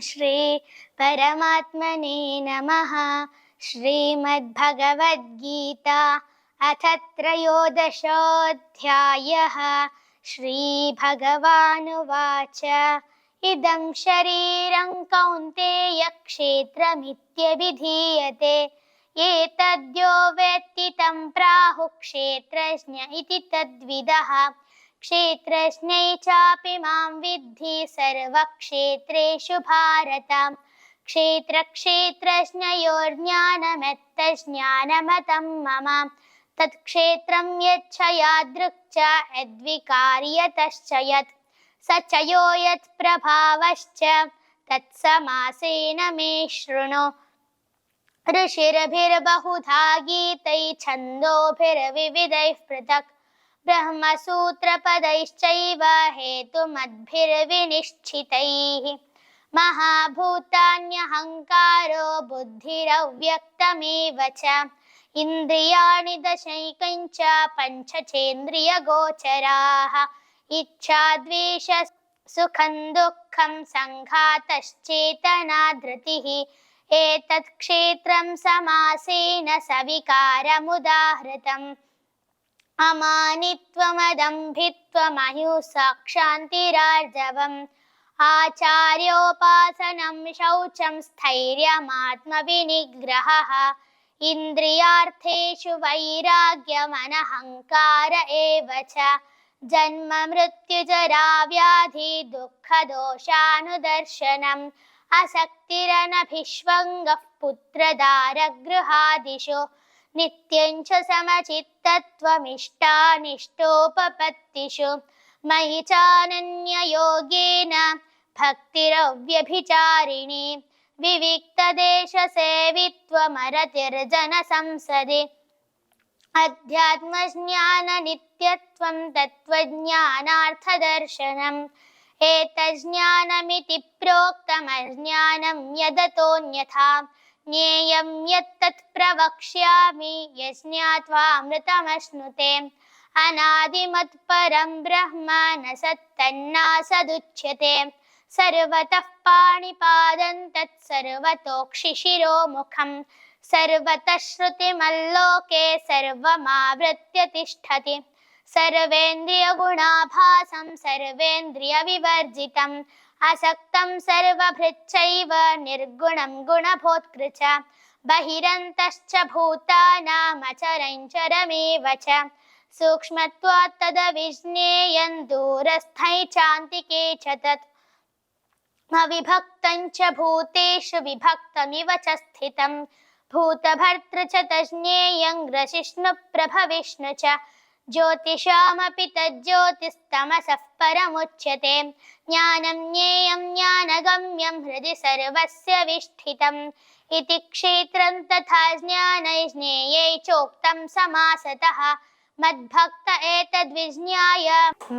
श्री परमात्मने नमः। श्रीमद्भगवद्गीता अथ त्रयोदशोऽध्यायः। श्रीभगवानुवाच इदं शरीरं कौन्तेय क्षेत्रमित्यभिधीयते एतद्यो वेत्ति तं प्राहुः क्षेत्रज्ञ इति तद्विदः। क्षेत्रज्ञै चापि मां विद्धि सर्वक्षेत्रेषु भारत। क्षेत्रक्षेत्रज्ञयोर्ज्ञानमेतज्ज्ञानमतं मम। तत्क्षेत्रं यच्च यादृक् च यद्विकार्यतश्च यत् स च यो यत्प्रभावश्च तत्समासेन मे शृणु। ऋषिर्भिर्बहुधा गीतैः छन्दोभिर्विविधैः पृथक् ब्रह्मसूत्रपदैश्चैव हेतुमद्भिर्विनिश्चितैः। महाभूतान्यहङ्कारो बुद्धिरव्यक्तमेव च इन्द्रियाणि दशैकञ्च पञ्चचेन्द्रियगोचराः। इच्छा द्वेष सुखं दुःखं सङ्घातश्चेतना धृतिः एतत् क्षेत्रं समासेन सविकारमुदाहृतम्। अमानित्वमदम्भित्वमहिंसा क्षान्तिरार्जवम् आचार्योपासनं शौचं स्थैर्यमात्मविनिग्रहः। इन्द्रियार्थेषु वैराग्यमनहङ्कार एव च जन्म मृत्युजरा व्याधि दुःखदोषानुदर्शनम् असक्तिरनभिष्वङ्गः पुत्रदारगृहादिषु नित्यं च समचित्तत्वमिष्टानिष्टोपपत्तिषु मयि चानन्ययोगेन भक्तिरव्यभिचारिणी विविक्तदेशसेवित्वमरतिर्जनसंसदि अध्यात्मज्ञाननित्यत्वं तत्त्वज्ञानार्थदर्शनम् एतज्ज्ञानमिति प्रोक्तमज्ञानं यदतोऽन्यथा ज्ञेयं यत्तत् प्रवक्ष्यामि यज्ञात्वामृतमश्नुते। अनादिमत्परं ब्रह्म न सत्तन्नासदुच्यते सर्वतः पाणिपादं तत्सर्वतोक्षिशिरोमुखं सर्वतः श्रुतिमल्लोके सर्वमावृत्य तिष्ठति। सर्वेन्द्रियगुणाभासं सर्वेन्द्रियविवर्जितम् असक्तं सर्वभृच्चैव निर्गुणं गुणभोक्तृ च बहिरन्तश्च भूतानामचरञ्चरमेव च सूक्ष्मत्वात् तदविज्ञेयं दूरस्थै चान्तिके च तत् अविभक्तं च भूतेषु विभक्तमिव च स्थितं भूतभर्तृ च तज्ज्ञेयं ग्रसिष्णुप्रभविष्णु च ज्योतिषामपि तज्ज्योतिस्तमसः परमुच्यते। ज्ञानं ज्ञेयं ज्ञानगम्यं हृदि सर्वस्य विष्ठितम् इति क्षेत्रं तथा ज्ञानैः ज्ञेयै चोक्तं समासतः मद्भक्त एतद्विज्ञाय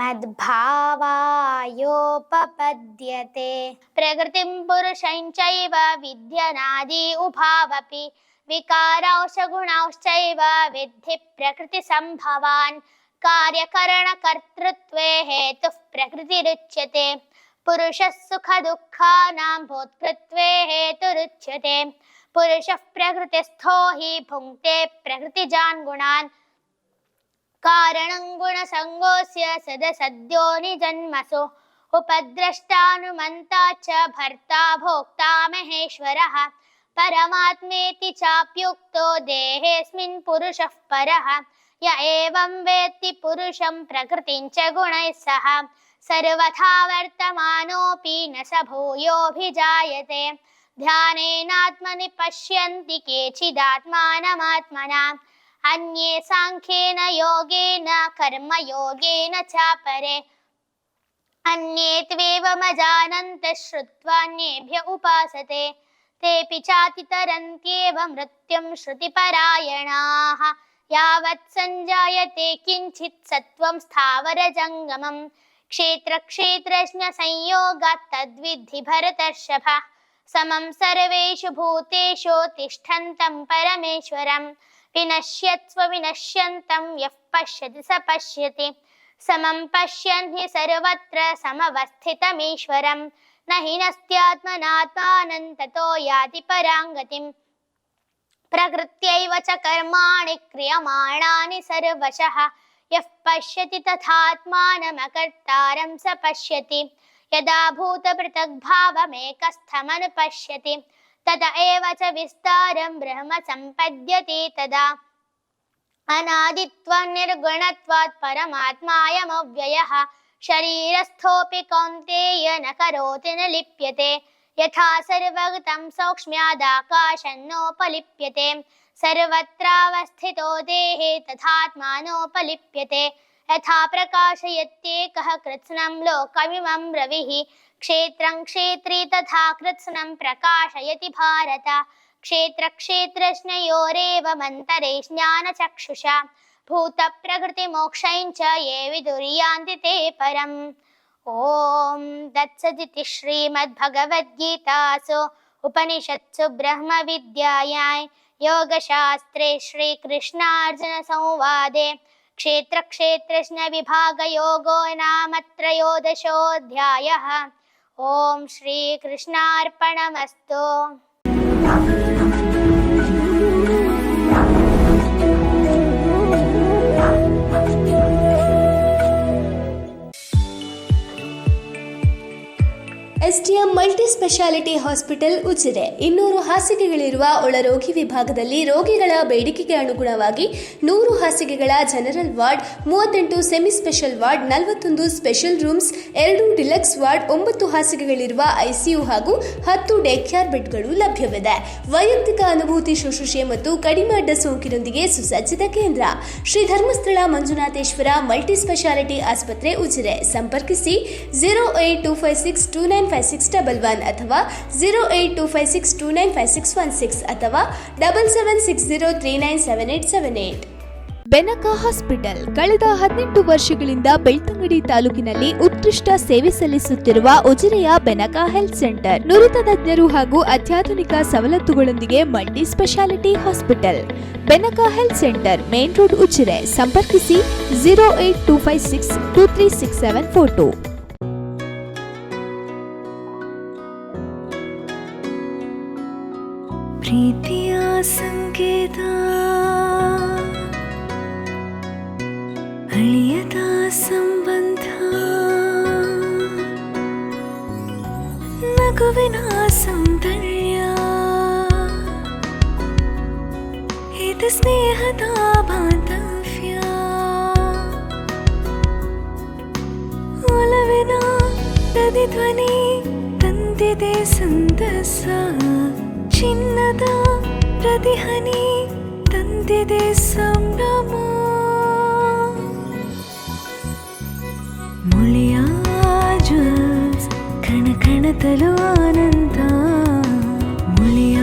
मद्भावायोपपद्यते। प्रकृतिं पुरुषं चैव विद्यनादि उभावपि विकारांश गुणांश्चैव विद्धि प्रकृतिसम्भवान् कार्यकरणकर्तृत्वे हेतुः प्रकृतिरुच्यते। पुरुषः सुखदुःखानां भोक्तृत्वे हेतुरुच्यते। पुरुषः प्रकृतिस्थो हि भुङ्क्ते प्रकृतिजान् गुणान् कारणं गुणसङ्गोऽस्य सदसद्यो निजन्मसु उपद्रष्टानुमन्ता च भर्ता भोक्ता महेश्वरः परमात्मेति चाप्युक्तो देहेऽस्मिन् पुरुषः परः। य एवं वेत्ति पुरुषं प्रकृतिं च गुणैः सह सर्वथा वर्तमानोऽपि न स भूयोऽभिजायते। ध्यानेनात्मनि पश्यन्ति केचिदात्मानमात्मना अन्ये साङ्ख्येन योगेन कर्मयोगेन चापरे अन्ये त्वेवमजानन्तः श्रुत्वान्येभ्य उपासते तेऽपि चातितरन्त्येव मृत्युं श्रुतिपरायणाः। यावत् सञ्जायते किञ्चित् सत्त्वं स्थावरजङ्गमं क्षेत्रक्षेत्रज्ञसंयोगात् तद्विद्धि भरतर्षभ। समं सर्वेषु भूतेषु तिष्ठन्तं परमेश्वरं विनश्यत्स्व विनश्यन्तं यः पश्यति स पश्यति समं पश्यन् हि सर्वत्र समवस्थितमीश्वरं न हीनस्त्यात्मनात्मानं ततो याति परां गतिम् प्रकृत्यैव च कर्माणि क्रियमाणानि सर्वशः यः पश्यति तथात्मानमकर्तारं स पश्यति यदा भूतपृथग्भावमेकस्थमनुपश्यति तत एव च विस्तारं ब्रह्म सम्पद्यते तदा अनादित्वं निर्गुणत्वात् परमात्मायमव्ययः शरीरस्थोऽपि कौन्तेय न करोति न लिप्यते यथा सर्वगतं सौक्ष्म्यादाकाशन्नोपलिप्यते सर्वत्रावस्थितो देहे तथात्मानोपलिप्यते यथा प्रकाशयत्येकः कृत्स्नं लोकमिमं रविः क्षेत्रं क्षेत्री तथा कृत्स्नं प्रकाशयति भारत क्षेत्रक्षेत्रज्ञयोरेवमन्तरे ज्ञानचक्षुषा भूतप्रकृतिमोक्षं च ये विदुर्यान्ति ते परम् ॐ तत्सदिति श्रीमद्भगवद्गीतासु उपनिषत्सु ब्रह्मविद्यायां योगशास्त्रे श्रीकृष्णार्जुनसंवादे क्षेत्रक्षेत्रज्ञविभागयोगो नाम त्रयोदशोऽध्यायः। ॐ श्रीकृष्णार्पणमस्तु। STM multi speciality hospital Ujire 200 ಹಾಸಿಗೆಗಳಿರುವ ಒಳರೋಗಿ ವಿಭಾಗದಲ್ಲಿ ರೋಗಿಗಳ ಬೇಡಿಕೆಗೆ ಅನುಗುಣವಾಗಿ 100 ಹಾಸಿಗೆಗಳ general ward, 38 semi special ward, 41 special rooms, 2 deluxe ward, 9 ಹಾಸಿಗೆಗಳಿರುವ ICU ಹಾಗೂ 10 ಡೇ ಕೇರ್ ಬೆಡ್ಗಳು ಲಭ್ಯವಿದೆ. ವೈಯಕ್ತಿಕ ಅನುಭೂತಿ ಶುಶ್ರೂಷೆ ಮತ್ತು ಕಡಿಮೆ ಅಡ್ಡ ಸೋಂಕಿನೊಂದಿಗೆ ಸುಸಜ್ಜಿತ ಕೇಂದ್ರ ಶ್ರೀ ಧರ್ಮಸ್ಥಳ ಮಂಜುನಾಥೇಶ್ವರ ಮಲ್ಟಿ ಸ್ಪೆಷಾಲಿಟಿ ಆಸ್ಪತ್ರೆ ಉಜಿರೆ. ಸಂಪರ್ಕಿಸಿ 08256295611 ಅಥವಾ 08256295616 ಅಥವಾ 7760397878. ಬೆನಕ ಹಾಸ್ಪಿಟಲ್ ಕಳೆದ 18 ವರ್ಷಗಳಿಂದ ಬೆಳ್ತಂಗಡಿ ತಾಲೂಕಿನಲ್ಲಿ ಉತ್ಕೃಷ್ಟ ಸೇವೆ ಸಲ್ಲಿಸುತ್ತಿರುವ ಉಜಿರೆಯ ಬೆನಕ ಹೆಲ್ತ್ ಸೆಂಟರ್ ನುರಿತ ತಜ್ಞರು ಹಾಗೂ ಅತ್ಯಾಧುನಿಕ ಸವಲತ್ತುಗಳೊಂದಿಗೆ multi speciality hospital. Benaka health centre main road Ujire. ಸಂಪರ್ಕಿಸಿ 08256236742. ಪ್ರೀತಿಯ ಸಂಕೇತ ಅಳಿಯದ ಸಂಬಂಧ ನಗುವಿನ ಸೌಂದರ್ಯ ಇದು ಸ್ನೇಹದ ಬಾಂಧವ್ಯ ಒಲವಿನ ಪ್ರತಿಧ್ವನಿ ತಂದಿದೆ ಸಂತಸ ಚಿನ್ನದ ಪ್ರತಿಹನಿ ತಂದಿದೆ ಸಂಭ್ರಮ ಮುಳಿಯ ಜ್ಯೂಸ್ ಕಣ ಕಣದಲು ಆನಂದ ಮುಳಿಯ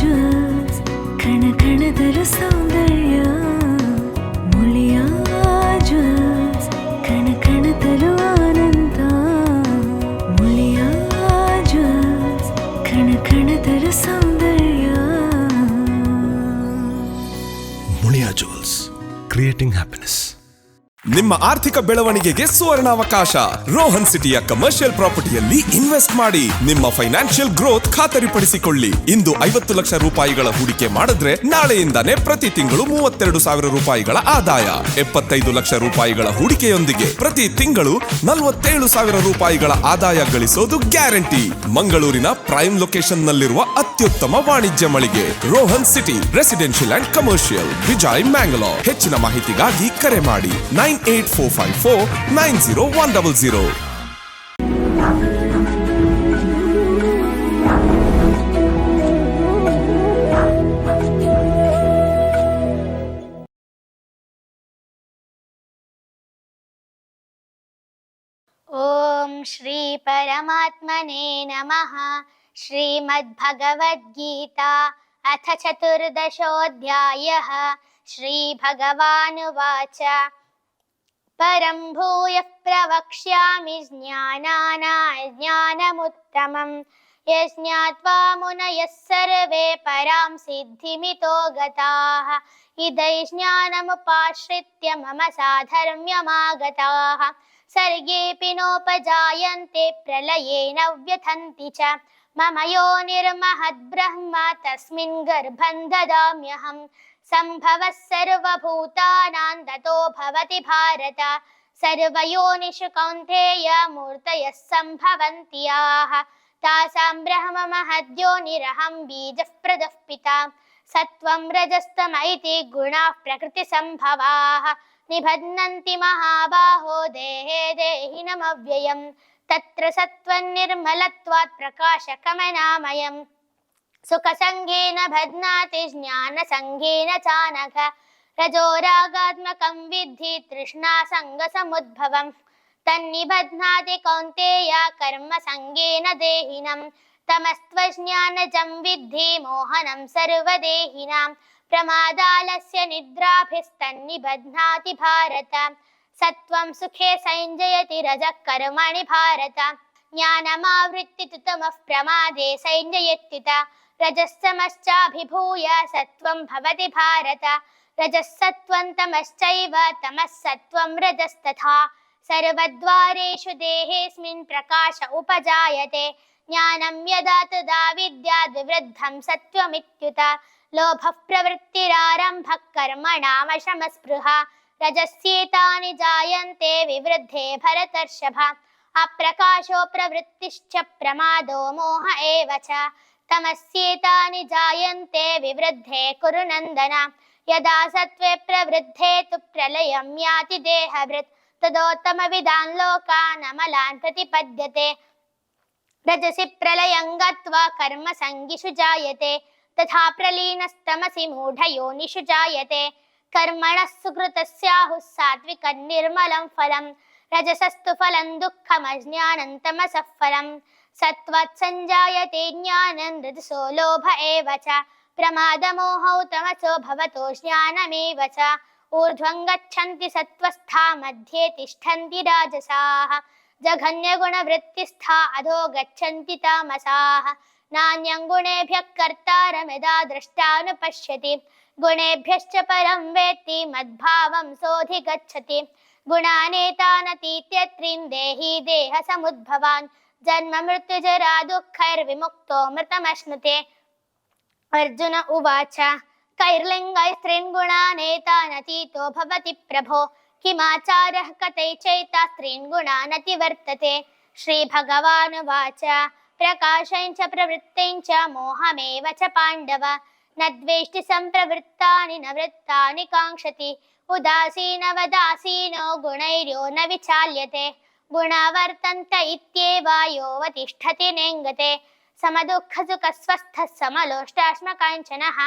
ಜ್ಯೂಸ್ ಕಣ ಕಣದಲು ಸೌಂದರ್ಯ ಮುಳಿಯ ಜ್ಯೂಸ್ ಕಣ ಕಣದಲು ಆನಂದ ಮುಳಿಯ ಜ್ಯೂಸ್ ಕಣ ಕಣದಲು ಸೌಂದರ್ಯ. Muliya jewels, creating happiness. ನಿಮ್ಮ ಆರ್ಥಿಕ ಬೆಳವಣಿಗೆಗೆ ಸುವರ್ಣಾವಕಾಶ. ರೋಹನ್ ಸಿಟಿಯ ಕಮರ್ಷಿಯಲ್ ಪ್ರಾಪರ್ಟಿಯಲ್ಲಿ ಇನ್ವೆಸ್ಟ್ ಮಾಡಿ ನಿಮ್ಮ ಫೈನಾನ್ಷಿಯಲ್ ಗ್ರೋತ್ ಖಾತರಿಪಡಿಸಿಕೊಳ್ಳಿ. ಇಂದು 50 ಲಕ್ಷ ರೂಪಾಯಿಗಳ ಹೂಡಿಕೆ ಮಾಡಿದ್ರೆ ನಾಳೆಯಿಂದಾನೇ ಪ್ರತಿ ತಿಂಗಳು 32,000 ರೂಪಾಯಿಗಳ ಆದಾಯ. 75 ಲಕ್ಷ ರೂಪಾಯಿಗಳ ಹೂಡಿಕೆಯೊಂದಿಗೆ ಪ್ರತಿ ತಿಂಗಳು 47,000 ರೂಪಾಯಿಗಳ ಆದಾಯ ಗಳಿಸೋದು ಗ್ಯಾರಂಟಿ. ಮಂಗಳೂರಿನ ಪ್ರೈಮ್ ಲೊಕೇಶನ್ ನಲ್ಲಿರುವ ಅತ್ಯುತ್ತಮ ವಾಣಿಜ್ಯ ಮಳಿಗೆ Rohan city residential and commercial, Vijay, Mangalore. ಹೆಚ್ಚಿನ ಮಾಹಿತಿಗಾಗಿ ಕರೆ ಮಾಡಿ 9845490100. ಓಂ ಶ್ರೀ ಪರಮಾತ್ಮನೇ ನಮಃ. ಶ್ರೀಮದ್ಭಗವದ್ಗೀತಾ ಅಥ ಚತುರ್ದಶೋऽಧ್ಯಾಯಃ. ಶ್ರೀಭಗವಾನುವಾಚ ಪರಂ ಭೂಯಃ ಪ್ರವಕ್ಷ್ಯಾಮಿ ಜ್ಞಾನಾನಾಜ್ಞಾನಮುತ್ತಮಂ ಯಜ್ಞಾತ್ವಾ ಮುನಯಃ ಸರ್ವೇ ಪರಾಂ ಸಿದ್ಧಿಮಿತೋ ಗತಾಃ ಇದೈ ಜ್ಞಾನಮುಪಾಶ್ರಿತ್ಯ ಮಮ ಸಾಧರ್ಮ್ಯಮಾಗತಾಃ सर्गेऽपि नोपजायन्ते प्रलये न व्यथन्ति च मम योनिर्महद्ब्रह्म तस्मिन् गर्भं ददाम्यहं सम्भवः सर्वभूतानां ततो भवति भारत सर्वयोनिषु कौन्तेय मूर्तयः सम्भवन्ति याः तासां ब्रह्म महद्योनिरहं बीजः प्रदः पिता सत्त्वं रजस्तम इति गुणाः प्रकृतिसम्भवाः निबध्नन्ति महाबाहो देहे देहिनमव्ययम् तत्र सत्त्वं निर्मलत्वात् प्रकाशकमनामयम् सुखसङ्गेन बध्नाति ज्ञानसङ्गेन चानघ रजोरागात्मकं विद्धि तृष्णासङ्गसमुद्भवम् तन्निबध्नाति कौन्तेय कर्मसङ्गेन देहिनं तमस्त्वज्ञानजं विद्धि मोहनं सर्वदेहिनां प्रमादालस्य निद्राभिस्तन्निबध्नाति भारत सत्त्वं सुखे संजयति रजः कर्मणि भारत ज्ञानमावृत्ति तु तमः प्रमादे संजयत्युत रजस्तमश्चाभिभूय सत्त्वं भवति भारत रजः सत्त्वं तमश्चैव तमः सत्त्वं रजस्तथा सर्वद्वारेषु देहेऽस्मिन् प्रकाश उपजायते ज्ञानं यदा तदा विद्याद् विवृद्धं सत्त्वमित्युत लोभः प्रवृत्तिरारम्भः कर्मणामशमस्पृहा रजस्येतानि जायन्ते विवृद्धे भरतर्षभ अप्रकाशो प्रवृत्तिश्च प्रमादो मोह एव च तमस्येतानि जायन्ते विवृद्धे कुरु नन्दन यदा सत्त्वे प्रवृद्धे तु प्रलयं याति देहभृत् तदोत्तमविदान् लोकान् अमलान् प्रतिपद्यते रजसि प्रलयं गत्वा कर्मसङ्गिषु जायते तथा प्रलीनस्तमसि मूढयोनिषु जायते कर्मणः सुकृतस्याहुः सात्विकं निर्मलं फलं रजसस्तु फलं दुःखमज्ञानं तमसः फलं सत्त्वात् संजायते ज्ञानं रजसो लोभ एव च प्रमादमोहौ तमसो भवतो ज्ञानमेव च ऊर्ध्वं गच्छन्ति सत्त्वस्था मध्ये तिष्ठन्ति राजसाः जघन्यगुणवृत्तिस्था अधो गच्छन्ति तामसाः नान्यं गुणेभ्यः कर्तारं यदा द्रष्टानुपश्यति गुणेभ्यश्च परं वेत्ति मद्भावं सोऽधिगच्छति गुणानेतानतीत्यत्रीन् देही देहसमुद्भवान् जन्म मृत्युजरा दुःखैर्विमुक्तो मृतमश्नुते अर्जुन उवाच कैर्लिङ्गैस्त्रीन् गुणानेतानतीतो भवति प्रभो किमाचारः कथै चैतास्त्रीन् गुणानतिवर्तते श्रीभगवानुवाच प्रकाशं च प्रवृत्तिं च मोहमेव च पाण्डव न द्वेष्टि सम्प्रवृत्तानि न वृत्तानि काङ्क्षति उदासीनवदासीनो गुणैर्यो न विचाल्यते गुणा वर्तन्त इत्येव योऽवतिष्ठति नेङ्गते समदुःखसुखस्वस्थः समलोष्टाश्मकाञ्चनः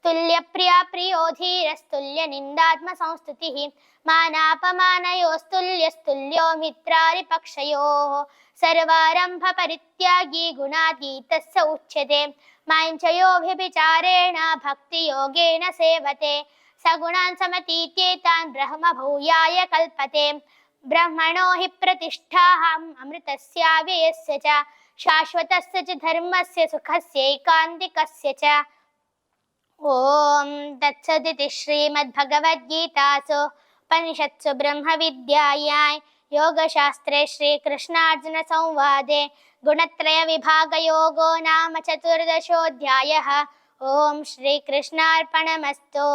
तुल्यप्रिया प्रियो धीरस्तुल्यनिन्दात्मसंस्तुतिः मानापमानयोस्तुल्यस्तुल्यो मित्रारिपक्षयोः सर्वारम्भपरित्यागी गुणातीतस्य उच्यते माञ्चयोभिचारेण भक्तियोगेन सेवते सगुणान् समतीत्येतान् ब्रह्म भूयाय कल्पते ब्रह्मणो हि प्रतिष्ठाहम् अमृतस्याव्ययस्य च शाश्वतस्य च धर्मस्य सुखस्यैकान्तिकस्य च ॐ तत्सदिति श्रीमद्भगवद्गीतासु उपनिषत्सु ब्रह्मविद्यायां योगशास्त्रे श्रीकृष्णार्जुनसंवादे गुणत्रयविभागयोगो नाम 14 ॐ श्रीकृष्णार्पणमस्तु।